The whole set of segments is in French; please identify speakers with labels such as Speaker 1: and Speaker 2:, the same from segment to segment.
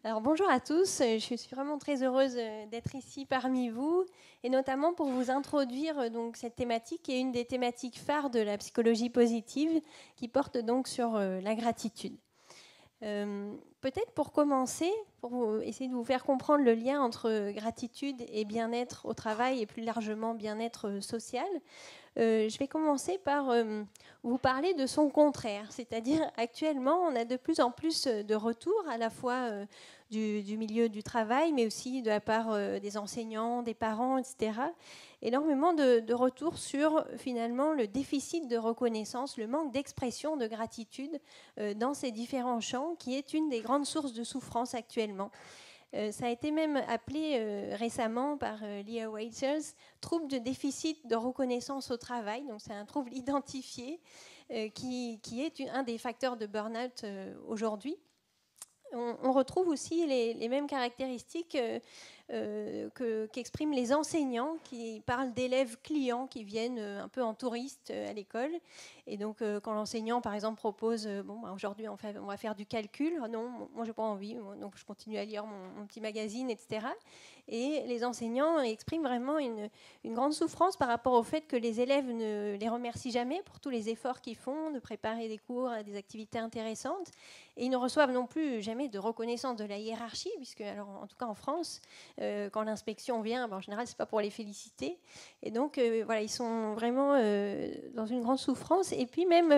Speaker 1: Alors bonjour à tous, je suis vraiment très heureuse d'être ici parmi vous et notamment pour vous introduire donc cette thématique qui est une des thématiques phares de la psychologie positive qui porte donc sur la gratitude. Peut-être pour commencer, essayer de vous faire comprendre le lien entre gratitude et bien-être au travail et plus largement bien-être social, je vais commencer par vous parler de son contraire. C'est-à-dire, actuellement, on a de plus en plus de retours, à la fois du milieu du travail, mais aussi de la part des enseignants, des parents, etc. Énormément de retours sur, finalement, le déficit de reconnaissance, le manque d'expression de gratitude dans ces différents champs, qui est une des grandes sources de souffrance actuellement. Ça a été même appelé récemment par Leah Waiters trouble de déficit de reconnaissance au travail. Donc c'est un trouble identifié qui est un des facteurs de burn-out aujourd'hui. On retrouve aussi les mêmes caractéristiques qu'expriment les enseignants qui parlent d'élèves clients qui viennent un peu en touriste à l'école. Et donc, quand l'enseignant, par exemple, propose aujourd'hui, on va faire du calcul. Non, moi, je n'ai pas envie. Donc, je continue à lire mon petit magazine, etc. Et les enseignants expriment vraiment une grande souffrance par rapport au fait que les élèves ne les remercient jamais pour tous les efforts qu'ils font de préparer des cours, des activités intéressantes. Et ils ne reçoivent non plus jamais de reconnaissance de la hiérarchie, puisque, alors, en tout cas en France, quand l'inspection vient, en général, ce n'est pas pour les féliciter. Et donc, voilà, ils sont vraiment dans une grande souffrance. Et puis, même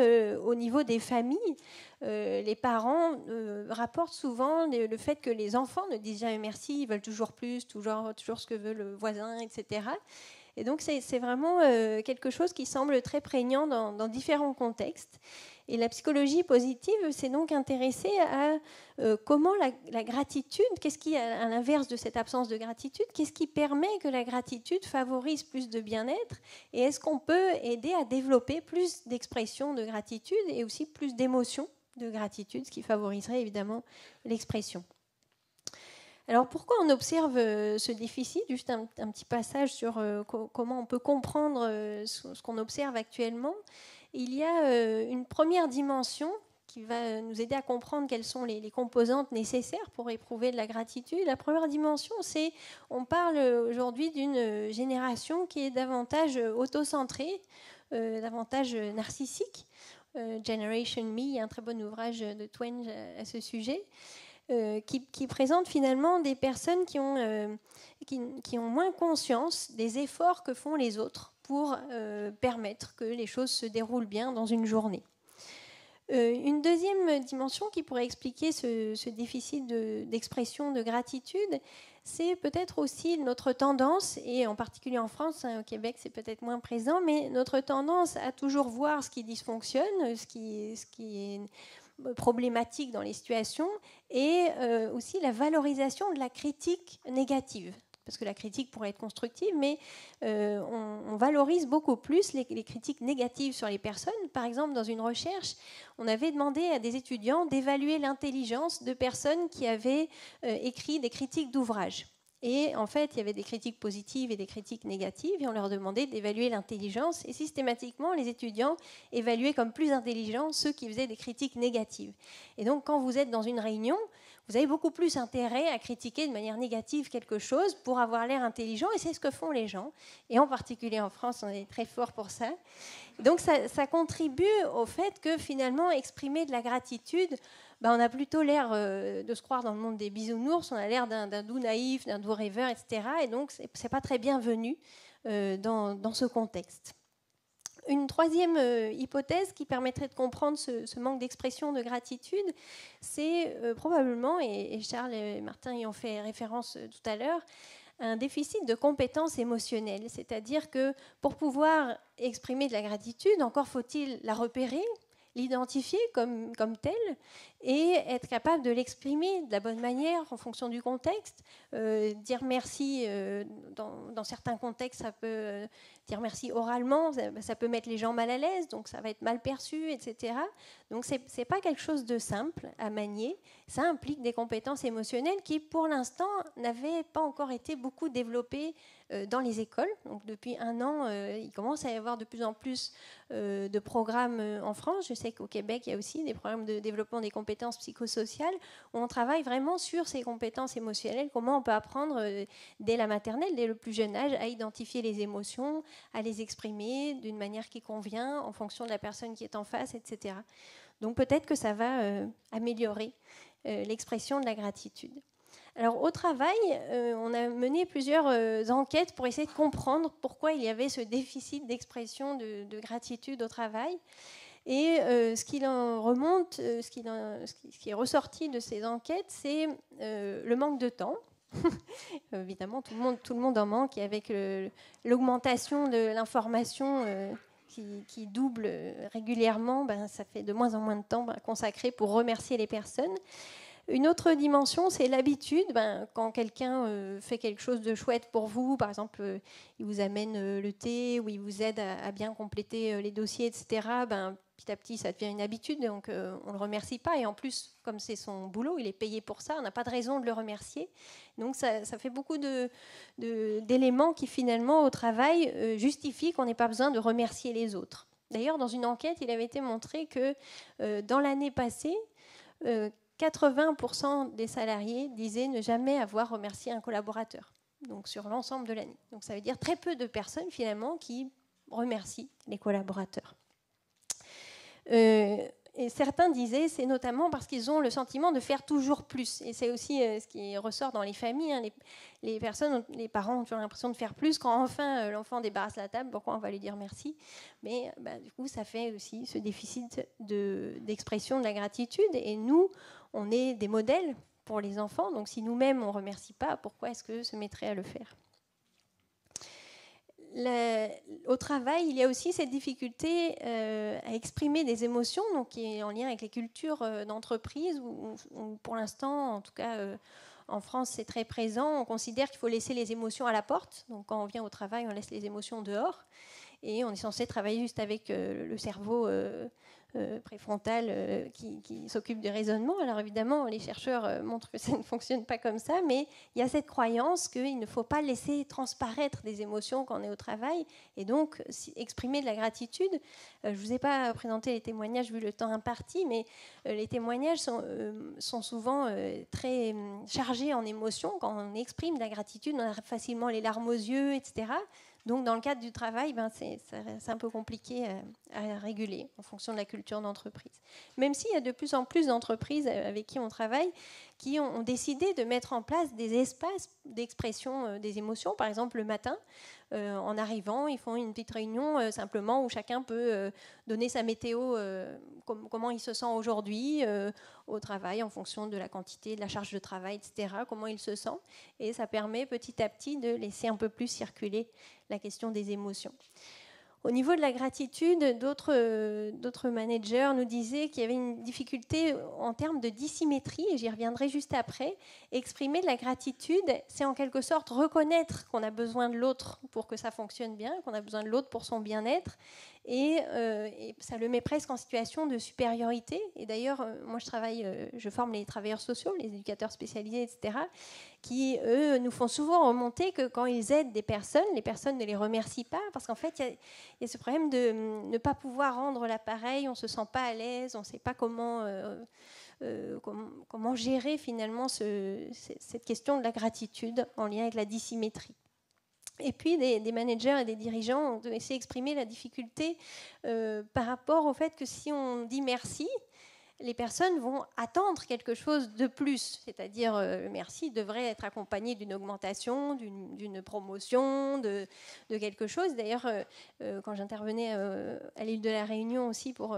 Speaker 1: au niveau des familles, les parents rapportent souvent le fait que les enfants ne disent jamais merci, ils veulent toujours plus, toujours ce que veut le voisin, etc. Et donc, c'est vraiment quelque chose qui semble très prégnant dans différents contextes. Et la psychologie positive s'est donc intéressée à comment la gratitude, qu'est-ce qui, à l'inverse de cette absence de gratitude, qu'est-ce qui permet que la gratitude favorise plus de bien-être, et est-ce qu'on peut aider à développer plus d'expression de gratitude et aussi plus d'émotions de gratitude, ce qui favoriserait évidemment l'expression. Alors pourquoi on observe ce déficit? Juste un petit passage sur comment on peut comprendre ce qu'on observe actuellement. Il y a une première dimension qui va nous aider à comprendre quelles sont les composantes nécessaires pour éprouver de la gratitude. La première dimension, c'est on parle aujourd'hui d'une génération qui est davantage autocentrée, davantage narcissique. Generation Me, il y a un très bon ouvrage de Twain à ce sujet. Qui présente finalement des personnes qui ont moins conscience des efforts que font les autres pour permettre que les choses se déroulent bien dans une journée. Une deuxième dimension qui pourrait expliquer ce déficit d'expression de gratitude, c'est peut-être aussi notre tendance, et en particulier en France, au Québec c'est peut-être moins présent, mais notre tendance à toujours voir ce qui dysfonctionne, ce qui est problématique dans les situations, et aussi la valorisation de la critique négative. Parce que la critique pourrait être constructive, mais on valorise beaucoup plus les critiques négatives sur les personnes. Par exemple, dans une recherche, on avait demandé à des étudiants d'évaluer l'intelligence de personnes qui avaient écrit des critiques d'ouvrages. Et en fait, il y avait des critiques positives et des critiques négatives, et on leur demandait d'évaluer l'intelligence. Et systématiquement, les étudiants évaluaient comme plus intelligents ceux qui faisaient des critiques négatives. Et donc, quand vous êtes dans une réunion, vous avez beaucoup plus intérêt à critiquer de manière négative quelque chose pour avoir l'air intelligent, et c'est ce que font les gens. Et en particulier en France, on est très fort pour ça. Donc, ça contribue au fait que finalement, exprimer de la gratitude, on a plutôt l'air de se croire dans le monde des bisounours, on a l'air d'un doux naïf, d'un doux rêveur, etc. Et donc, ce n'est pas très bienvenu dans ce contexte. Une troisième hypothèse qui permettrait de comprendre ce manque d'expression de gratitude, c'est probablement, et Charles et Martin y ont fait référence tout à l'heure, un déficit de compétences émotionnelles. C'est-à-dire que pour pouvoir exprimer de la gratitude, encore faut-il la repérer, l'identifier comme telle et être capable de l'exprimer de la bonne manière en fonction du contexte. Dire merci, dans certains contextes, ça peut dire merci oralement, ça peut mettre les gens mal à l'aise, donc ça va être mal perçu, etc. Donc c'est pas quelque chose de simple à manier. Ça implique des compétences émotionnelles qui, pour l'instant, n'avaient pas encore été beaucoup développées dans les écoles. Donc depuis 1 an, il commence à y avoir de plus en plus de programmes en France. Je sais qu'au Québec, il y a aussi des programmes de développement des compétences compétences psychosociales, où on travaille vraiment sur ces compétences émotionnelles, comment on peut apprendre dès la maternelle, dès le plus jeune âge, à identifier les émotions, à les exprimer d'une manière qui convient en fonction de la personne qui est en face, etc. Donc peut-être que ça va améliorer l'expression de la gratitude. Alors au travail, on a mené plusieurs enquêtes pour essayer de comprendre pourquoi il y avait ce déficit d'expression de gratitude au travail. Et ce qui en remonte, ce qui est ressorti de ces enquêtes, c'est le manque de temps. Évidemment, tout le monde en manque, et avec l'augmentation de l'information qui double régulièrement, ça fait de moins en moins de temps consacré pour remercier les personnes. Une autre dimension, c'est l'habitude. Quand quelqu'un fait quelque chose de chouette pour vous, par exemple, il vous amène le thé ou il vous aide à bien compléter les dossiers, etc., petit à petit, ça devient une habitude, donc on ne le remercie pas. Et en plus, comme c'est son boulot, il est payé pour ça, on n'a pas de raison de le remercier. Donc ça fait beaucoup d'éléments qui, finalement, au travail, justifient qu'on n'ait pas besoin de remercier les autres. D'ailleurs, dans une enquête, il avait été montré que dans l'année passée, 80% des salariés disaient ne jamais avoir remercié un collaborateur, donc sur l'ensemble de l'année. Donc ça veut dire très peu de personnes finalement qui remercient les collaborateurs. Et certains disaient c'est notamment parce qu'ils ont le sentiment de faire toujours plus. Et c'est aussi ce qui ressort dans les familles. Les parents ont toujours l'impression de faire plus. Quand enfin l'enfant débarrasse la table, pourquoi on va lui dire merci? Mais du coup, ça fait aussi ce déficit d'expression de la gratitude. Et nous, on est des modèles pour les enfants. Donc si nous-mêmes, on ne remercie pas, pourquoi est-ce que se mettrait à le faire? Au travail, il y a aussi cette difficulté à exprimer des émotions, donc qui est en lien avec les cultures d'entreprise, où pour l'instant, en tout cas en France, c'est très présent. On considère qu'il faut laisser les émotions à la porte. Donc quand on vient au travail, on laisse les émotions dehors. Et on est censé travailler juste avec le cerveau préfrontal qui s'occupe du raisonnement. Alors évidemment, les chercheurs montrent que ça ne fonctionne pas comme ça, mais il y a cette croyance qu'il ne faut pas laisser transparaître des émotions quand on est au travail, et donc exprimer de la gratitude. Je ne vous ai pas présenté les témoignages vu le temps imparti, mais les témoignages sont souvent très chargés en émotions. Quand on exprime de la gratitude, on a facilement les larmes aux yeux, etc. Donc, dans le cadre du travail, c'est un peu compliqué à réguler en fonction de la culture d'entreprise. Même s'il y a de plus en plus d'entreprises avec qui on travaille qui ont décidé de mettre en place des espaces d'expression des émotions. Par exemple, le matin, en arrivant, ils font une petite réunion simplement où chacun peut donner sa météo, comment il se sent aujourd'hui au travail en fonction de la quantité, de la charge de travail, etc., comment il se sent. Et ça permet petit à petit de laisser un peu plus circuler la question des émotions. Au niveau de la gratitude, d'autres managers nous disaient qu'il y avait une difficulté en termes de dissymétrie, et j'y reviendrai juste après. Exprimer de la gratitude, c'est en quelque sorte reconnaître qu'on a besoin de l'autre pour que ça fonctionne bien, qu'on a besoin de l'autre pour son bien-être, et ça le met presque en situation de supériorité. Et d'ailleurs, moi je forme les travailleurs sociaux, les éducateurs spécialisés, etc., qui, eux, nous font souvent remonter que quand ils aident des personnes, les personnes ne les remercient pas, parce qu'en fait, il y a ce problème de ne pas pouvoir rendre l'appareil, on ne se sent pas à l'aise, on ne sait pas comment gérer finalement cette question de la gratitude en lien avec la dissymétrie. Et puis, des managers et des dirigeants ont essayé d'exprimer la difficulté par rapport au fait que si on dit merci, les personnes vont attendre quelque chose de plus, c'est-à-dire le merci devrait être accompagné d'une augmentation, d'une promotion, de quelque chose. D'ailleurs, quand j'intervenais à l'île de la Réunion aussi pour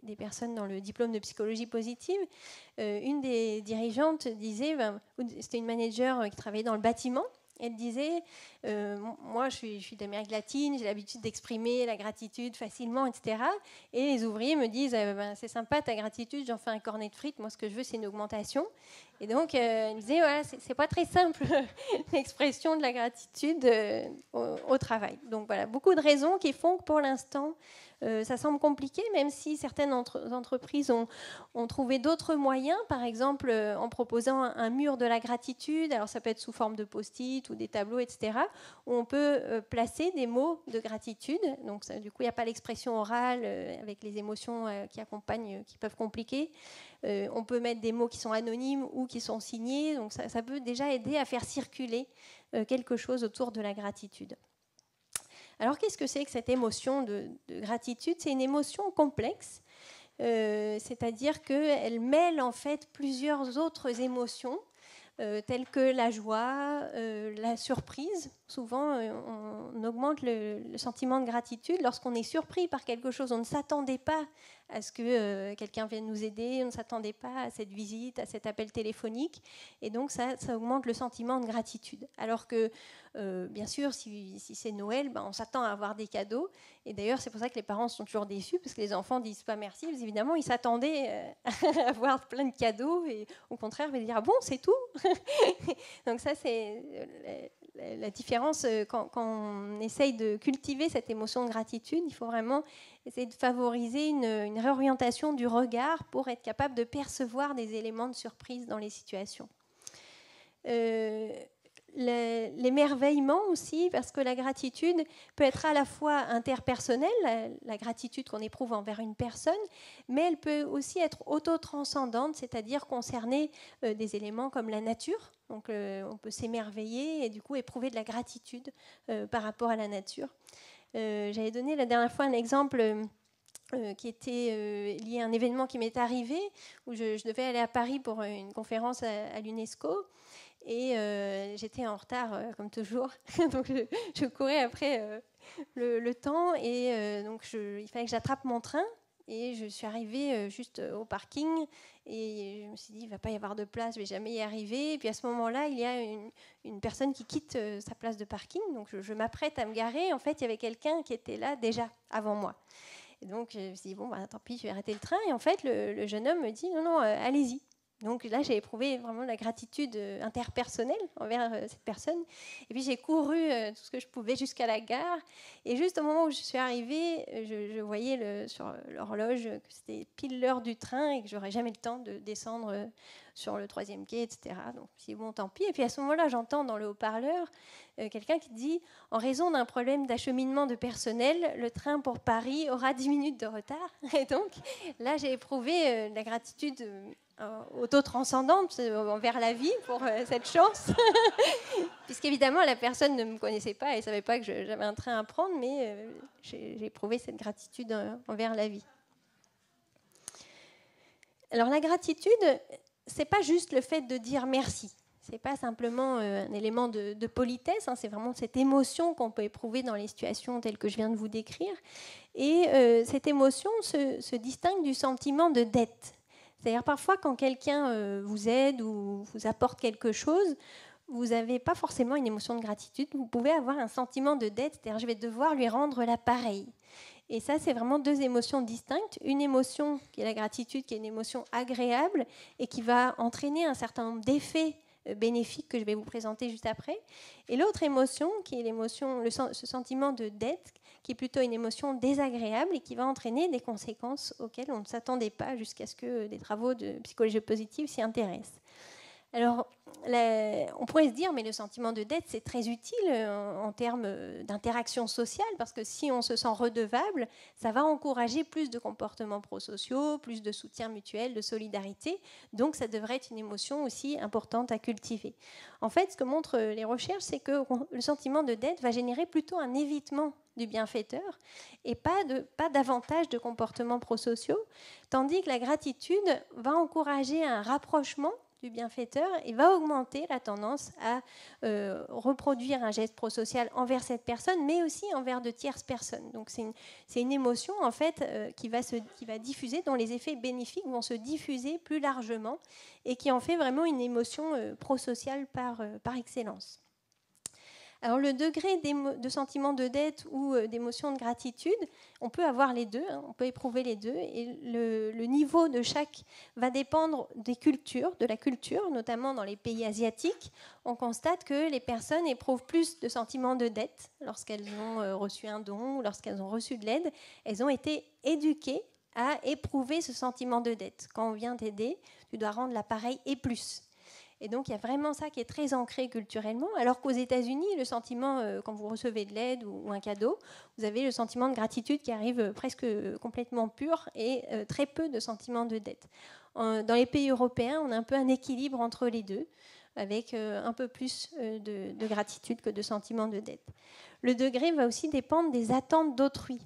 Speaker 1: des personnes dans le diplôme de psychologie positive, une des dirigeantes disait, c'était une manager qui travaillait dans le bâtiment. Elle disait, moi je suis d'Amérique latine, j'ai l'habitude d'exprimer la gratitude facilement, etc. Et les ouvriers me disent, c'est sympa ta gratitude, j'en fais un cornet de frites, moi ce que je veux c'est une augmentation. Et donc elle disait, voilà, c'est pas très simple l'expression de la gratitude au travail. Donc voilà, beaucoup de raisons qui font que pour l'instant, Ça semble compliqué, même si certaines entreprises ont trouvé d'autres moyens, par exemple en proposant un mur de la gratitude, alors ça peut être sous forme de post-it ou des tableaux, etc., où on peut placer des mots de gratitude. Donc ça, du coup, il n'y a pas l'expression orale avec les émotions qui accompagnent, qui peuvent compliquer. On peut mettre des mots qui sont anonymes ou qui sont signés, donc ça peut déjà aider à faire circuler quelque chose autour de la gratitude. Alors qu'est-ce que c'est que cette émotion de gratitude? C'est une émotion complexe, c'est-à-dire qu'elle mêle en fait plusieurs autres émotions, telles que la joie, la surprise. Souvent, on augmente le sentiment de gratitude lorsqu'on est surpris par quelque chose. On ne s'attendait pas à ce que quelqu'un vienne nous aider, on ne s'attendait pas à cette visite, à cet appel téléphonique. Et donc, ça augmente le sentiment de gratitude. Alors que, bien sûr, si c'est Noël, on s'attend à avoir des cadeaux. Et d'ailleurs, c'est pour ça que les parents sont toujours déçus, parce que les enfants ne disent pas merci. Parce évidemment, ils s'attendaient à avoir plein de cadeaux. Et au contraire, ils vont dire « Ah bon, c'est tout ?» Donc ça, c'est la différence quand on essaye de cultiver cette émotion de gratitude. Il faut vraiment essayer de favoriser une réorientation du regard pour être capable de percevoir des éléments de surprise dans les situations. L'émerveillement aussi, parce que la gratitude peut être à la fois interpersonnelle, la gratitude qu'on éprouve envers une personne, mais elle peut aussi être auto-transcendante, c'est-à-dire concerner des éléments comme la nature. Donc on peut s'émerveiller et du coup éprouver de la gratitude par rapport à la nature. J'avais donné la dernière fois un exemple qui était lié à un événement qui m'est arrivé, où je devais aller à Paris pour une conférence à l'UNESCO. Et j'étais en retard, comme toujours. Donc, je courais après le temps. Et donc, il fallait que j'attrape mon train. Et je suis arrivée juste au parking. Et je me suis dit, il ne va pas y avoir de place, je ne vais jamais y arriver. Et puis, à ce moment-là, il y a une personne qui quitte sa place de parking. Donc, je m'apprête à me garer. En fait, il y avait quelqu'un qui était là déjà, avant moi. Et donc, je me suis dit, bon, tant pis, je vais arrêter le train. Et en fait, le jeune homme me dit, non, allez-y. Donc là, j'ai éprouvé vraiment la gratitude interpersonnelle envers cette personne. Et puis, j'ai couru tout ce que je pouvais jusqu'à la gare. Et juste au moment où je suis arrivée, je voyais sur l'horloge que c'était pile l'heure du train et que j'aurais jamais le temps de descendre sur le 3e quai, etc. Donc, je me suis dit, bon, tant pis. Et puis, à ce moment-là, j'entends dans le haut-parleur quelqu'un qui dit « En raison d'un problème d'acheminement de personnel, le train pour Paris aura 10 minutes de retard. » Et donc, là, j'ai éprouvé la gratitude auto-transcendante envers la vie pour cette chance. Puisqu'évidemment, la personne ne me connaissait pas et ne savait pas que j'avais un train à prendre, mais j'ai éprouvé cette gratitude envers la vie. Alors, la gratitude, ce n'est pas juste le fait de dire merci. Ce n'est pas simplement un élément de politesse, c'est vraiment cette émotion qu'on peut éprouver dans les situations telles que je viens de vous décrire. Et cette émotion se distingue du sentiment de dette. C'est-à-dire parfois quand quelqu'un vous aide ou vous apporte quelque chose, vous n'avez pas forcément une émotion de gratitude, vous pouvez avoir un sentiment de dette, c'est-à-dire je vais devoir lui rendre l'appareil. Et ça, c'est vraiment deux émotions distinctes. Une émotion qui est la gratitude, qui est une émotion agréable et qui va entraîner un certain nombre d'effets bénéfiques que je vais vous présenter juste après. Et l'autre émotion, qui est l'émotion, ce sentiment de dette, qui est plutôt une émotion désagréable et qui va entraîner des conséquences auxquelles on ne s'attendait pas jusqu'à ce que des travaux de psychologie positive s'y intéressent. Alors, on pourrait se dire, mais le sentiment de dette, c'est très utile en termes d'interaction sociale, parce que si on se sent redevable, ça va encourager plus de comportements prosociaux, plus de soutien mutuel, de solidarité. Donc, ça devrait être une émotion aussi importante à cultiver. En fait, ce que montrent les recherches, c'est que le sentiment de dette va générer plutôt un évitement du bienfaiteur et pas davantage de comportements prosociaux, tandis que la gratitude va encourager un rapprochement du bienfaiteur et va augmenter la tendance à reproduire un geste prosocial envers cette personne, mais aussi envers de tierces personnes. Donc c'est une émotion en fait qui va diffuser, dont les effets bénéfiques vont se diffuser plus largement et qui en fait vraiment une émotion prosociale par excellence. Alors le degré de sentiment de dette ou d'émotion de gratitude, on peut avoir les deux, on peut éprouver les deux, et le niveau de chaque va dépendre des cultures, de la culture, notamment dans les pays asiatiques. On constate que les personnes éprouvent plus de sentiments de dette lorsqu'elles ont reçu un don ou lorsqu'elles ont reçu de l'aide. Elles ont été éduquées à éprouver ce sentiment de dette. Quand on vient t'aider, tu dois rendre l'appareil et plus. Et donc, il y a vraiment ça qui est très ancré culturellement, alors qu'aux États-Unis, le sentiment, quand vous recevez de l'aide ou un cadeau, vous avez le sentiment de gratitude qui arrive presque complètement pur et très peu de sentiment de dette. Dans les pays européens, on a un peu un équilibre entre les deux, avec un peu plus de gratitude que de sentiment de dette. Le degré va aussi dépendre des attentes d'autrui.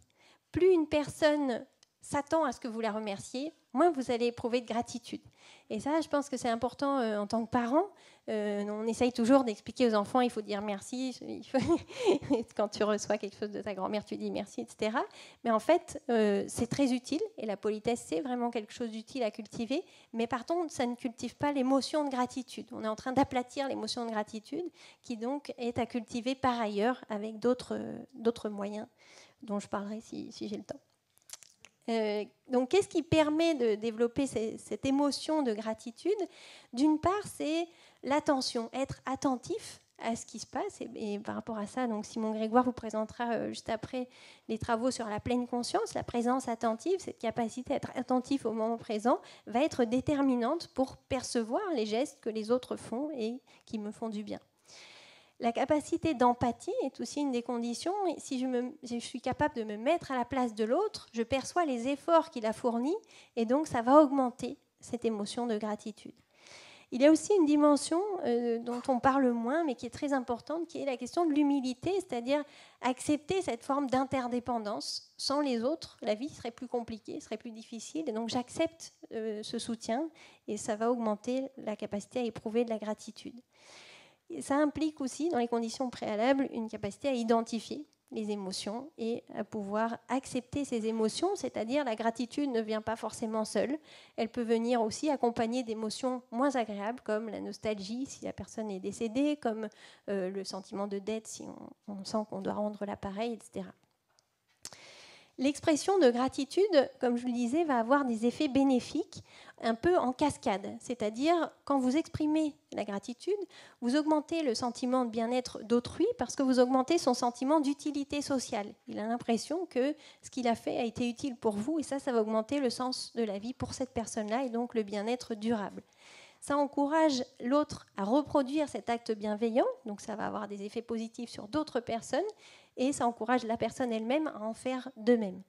Speaker 1: Plus une personne s'attend à ce que vous la remerciez, moins vous allez éprouver de gratitude. Et ça, je pense que c'est important en tant que parent. On essaye toujours d'expliquer aux enfants, il faut dire merci. Quand tu reçois quelque chose de ta grand-mère, tu dis merci, etc. Mais en fait, c'est très utile. Et la politesse, c'est vraiment quelque chose d'utile à cultiver. Mais par contre, ça ne cultive pas l'émotion de gratitude. On est en train d'aplatir l'émotion de gratitude, qui donc est à cultiver par ailleurs avec d'autres moyens dont je parlerai si j'ai le temps. Donc, qu'est-ce qui permet de développer cette émotion de gratitude? D'une part, c'est l'attention, être attentif à ce qui se passe. Et par rapport à ça, donc Simon Grégoire vous présentera juste après les travaux sur la pleine conscience. La présence attentive, cette capacité à être attentif au moment présent, va être déterminante pour percevoir les gestes que les autres font et qui me font du bien. La capacité d'empathie est aussi une des conditions. Si je suis capable de me mettre à la place de l'autre, je perçois les efforts qu'il a fournis et donc ça va augmenter cette émotion de gratitude. Il y a aussi une dimension dont on parle moins mais qui est très importante, qui est la question de l'humilité, c'est-à-dire accepter cette forme d'interdépendance. Sans les autres, la vie serait plus compliquée, serait plus difficile et donc j'accepte ce soutien et ça va augmenter la capacité à éprouver de la gratitude. Ça implique aussi, dans les conditions préalables, une capacité à identifier les émotions et à pouvoir accepter ces émotions, c'est-à-dire la gratitude ne vient pas forcément seule, elle peut venir aussi accompagnée d'émotions moins agréables comme la nostalgie si la personne est décédée, comme le sentiment de dette si on sent qu'on doit rendre l'appareil, etc. L'expression de gratitude, comme je le disais, va avoir des effets bénéfiques un peu en cascade. C'est-à-dire, quand vous exprimez la gratitude, vous augmentez le sentiment de bien-être d'autrui parce que vous augmentez son sentiment d'utilité sociale. Il a l'impression que ce qu'il a fait a été utile pour vous et ça va augmenter le sens de la vie pour cette personne-là et donc le bien-être durable. Ça encourage l'autre à reproduire cet acte bienveillant, donc ça va avoir des effets positifs sur d'autres personnes et ça encourage la personne elle-même à en faire de même.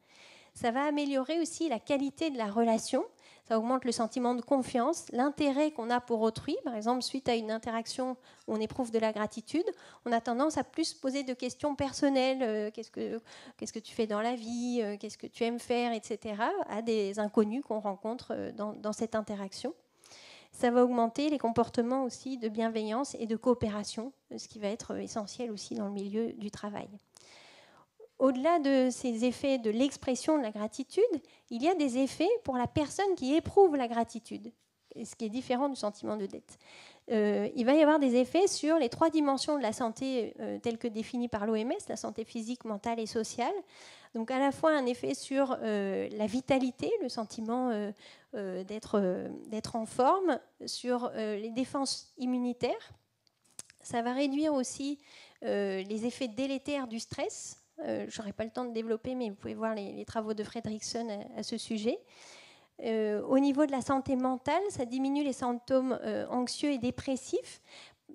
Speaker 1: Ça va améliorer aussi la qualité de la relation, ça augmente le sentiment de confiance, l'intérêt qu'on a pour autrui. Par exemple, suite à une interaction où on éprouve de la gratitude, on a tendance à plus poser de questions personnelles, qu'est-ce que tu fais dans la vie, qu'est-ce que tu aimes faire, etc., à des inconnus qu'on rencontre dans cette interaction. Ça va augmenter les comportements aussi de bienveillance et de coopération, ce qui va être essentiel aussi dans le milieu du travail. Au-delà de ces effets de l'expression de la gratitude, il y a des effets pour la personne qui éprouve la gratitude, ce qui est différent du sentiment de dette. Il va y avoir des effets sur les 3 dimensions de la santé telles que définies par l'OMS, la santé physique, mentale et sociale. Donc à la fois un effet sur la vitalité, le sentiment d'être en forme, sur les défenses immunitaires. Ça va réduire aussi les effets délétères du stress. Je n'aurai pas le temps de développer, mais vous pouvez voir les travaux de Fredrickson à ce sujet. Au niveau de la santé mentale, ça diminue les symptômes anxieux et dépressifs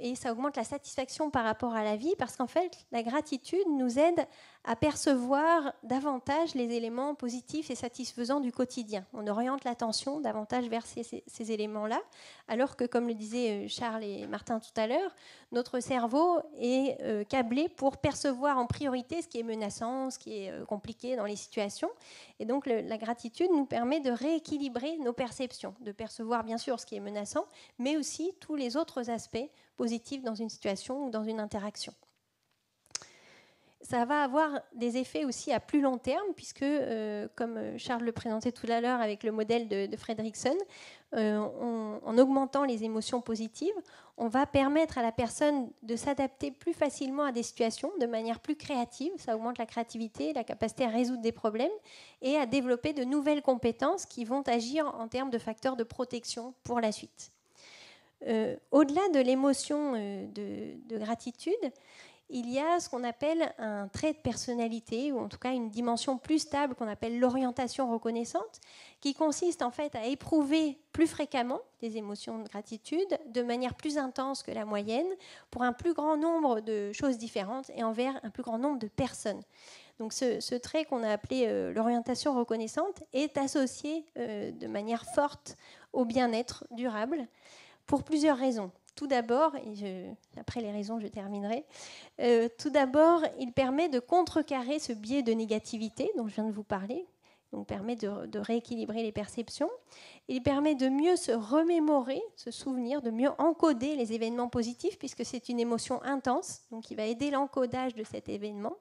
Speaker 1: et ça augmente la satisfaction par rapport à la vie parce qu'en fait, la gratitude nous aide à percevoir davantage les éléments positifs et satisfaisants du quotidien. On oriente l'attention davantage vers ces éléments-là, alors que, comme le disaient Charles et Martin tout à l'heure, notre cerveau est câblé pour percevoir en priorité ce qui est menaçant, ce qui est compliqué dans les situations. Et donc, la gratitude nous permet de rééquilibrer nos perceptions, de percevoir bien sûr ce qui est menaçant, mais aussi tous les autres aspects positifs dans une situation ou dans une interaction. ça va avoir des effets aussi à plus long terme, puisque, comme Charles le présentait tout à l'heure avec le modèle de Fredrickson, en augmentant les émotions positives, on va permettre à la personne de s'adapter plus facilement à des situations de manière plus créative. Ça augmente la créativité, la capacité à résoudre des problèmes et à développer de nouvelles compétences qui vont agir en termes de facteurs de protection pour la suite. Au-delà de l'émotion de gratitude, il y a ce qu'on appelle un trait de personnalité, ou en tout cas une dimension plus stable qu'on appelle l'orientation reconnaissante, qui consiste en fait à éprouver plus fréquemment des émotions de gratitude de manière plus intense que la moyenne pour un plus grand nombre de choses différentes et envers un plus grand nombre de personnes. Donc ce trait qu'on a appelé l'orientation reconnaissante est associé de manière forte au bien-être durable pour plusieurs raisons. Tout d'abord, après les raisons, je terminerai. Tout d'abord, il permet de contrecarrer ce biais de négativité dont je viens de vous parler. Donc, permet de rééquilibrer les perceptions. Il permet de mieux se remémorer, se souvenir, de mieux encoder les événements positifs, puisque c'est une émotion intense, donc il va aider l'encodage de cet événement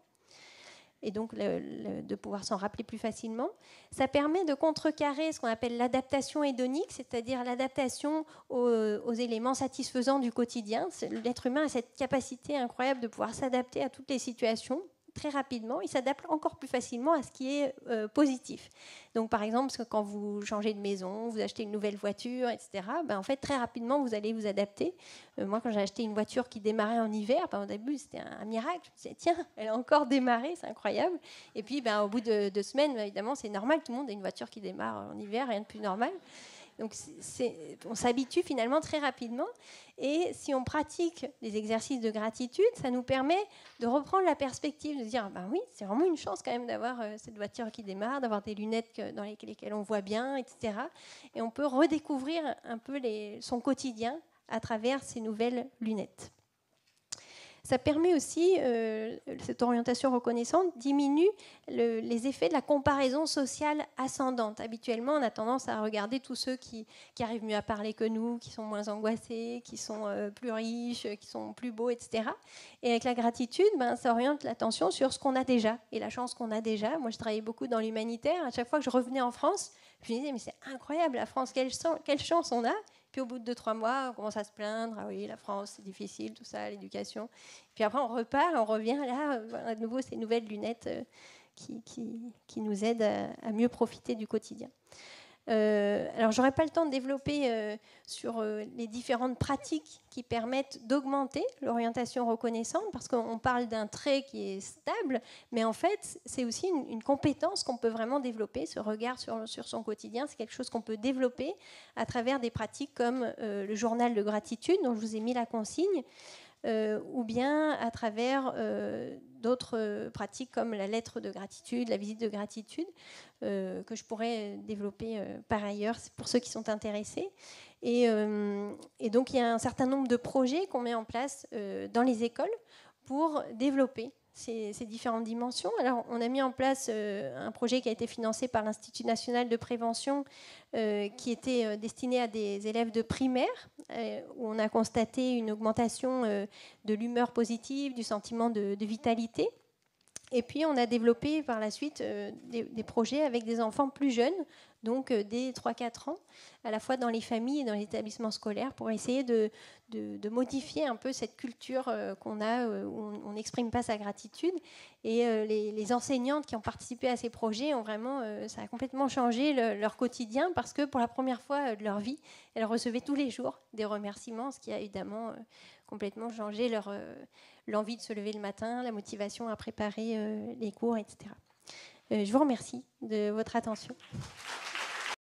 Speaker 1: et donc de pouvoir s'en rappeler plus facilement. Ça permet de contrecarrer ce qu'on appelle l'adaptation hédonique, c'est-à-dire l'adaptation aux éléments satisfaisants du quotidien. L'être humain a cette capacité incroyable de pouvoir s'adapter à toutes les situations très rapidement. Il s'adapte encore plus facilement à ce qui est positif. Donc, par exemple, quand vous changez de maison, vous achetez une nouvelle voiture, etc., en fait, très rapidement, vous allez vous adapter. Moi, quand j'ai acheté une voiture qui démarrait en hiver, au début, c'était un miracle. Je me disais, tiens, elle a encore démarré, c'est incroyable. Et puis, au bout de 2 semaines, évidemment, c'est normal, tout le monde a une voiture qui démarre en hiver, rien de plus normal. Donc, on s'habitue finalement très rapidement. Et si on pratique les exercices de gratitude, ça nous permet de reprendre la perspective, de se dire, oui, c'est vraiment une chance quand même d'avoir cette voiture qui démarre, d'avoir des lunettes dans lesquelles on voit bien, etc. Et on peut redécouvrir un peu son quotidien à travers ces nouvelles lunettes. Ça permet aussi, cette orientation reconnaissante diminue les effets de la comparaison sociale ascendante. Habituellement, on a tendance à regarder tous ceux qui arrivent mieux à parler que nous, qui sont moins angoissés, qui sont plus riches, qui sont plus beaux, etc. Et avec la gratitude, ça oriente l'attention sur ce qu'on a déjà et la chance qu'on a déjà. Moi, je travaillais beaucoup dans l'humanitaire. À chaque fois que je revenais en France, je me disais, mais c'est incroyable la France, quelle chance on a. Puis au bout de 2-3 mois, on commence à se plaindre. Ah oui, la France, c'est difficile, tout ça, l'éducation. Puis après, on repart, on revient là, à nouveau, ces nouvelles lunettes qui nous aident à mieux profiter du quotidien. Alors, je n'aurai pas le temps de développer sur les différentes pratiques qui permettent d'augmenter l'orientation reconnaissante, parce qu'on parle d'un trait qui est stable, mais en fait, c'est aussi une compétence qu'on peut vraiment développer. Ce regard sur son quotidien, c'est quelque chose qu'on peut développer à travers des pratiques comme le journal de gratitude, dont je vous ai mis la consigne, ou bien à travers d'autres pratiques comme la lettre de gratitude, la visite de gratitude, que je pourrais développer par ailleurs pour ceux qui sont intéressés. Et donc, il y a un certain nombre de projets qu'on met en place dans les écoles pour développer ces différentes dimensions. Alors, on a mis en place un projet qui a été financé par l'Institut national de prévention qui était destiné à des élèves de primaire, où on a constaté une augmentation de l'humeur positive, du sentiment de vitalité. Et puis, on a développé par la suite des projets avec des enfants plus jeunes, donc dès 3-4 ans, à la fois dans les familles et dans les établissements scolaires, pour essayer de modifier un peu cette culture qu'on a, où on n'exprime pas sa gratitude. Et les enseignantes qui ont participé à ces projets ont vraiment, ça a complètement changé leur quotidien, parce que pour la première fois de leur vie, elles recevaient tous les jours des remerciements, ce qui a évidemment complètement changé l'envie de se lever le matin, la motivation à préparer les cours, etc. Je vous remercie de votre attention.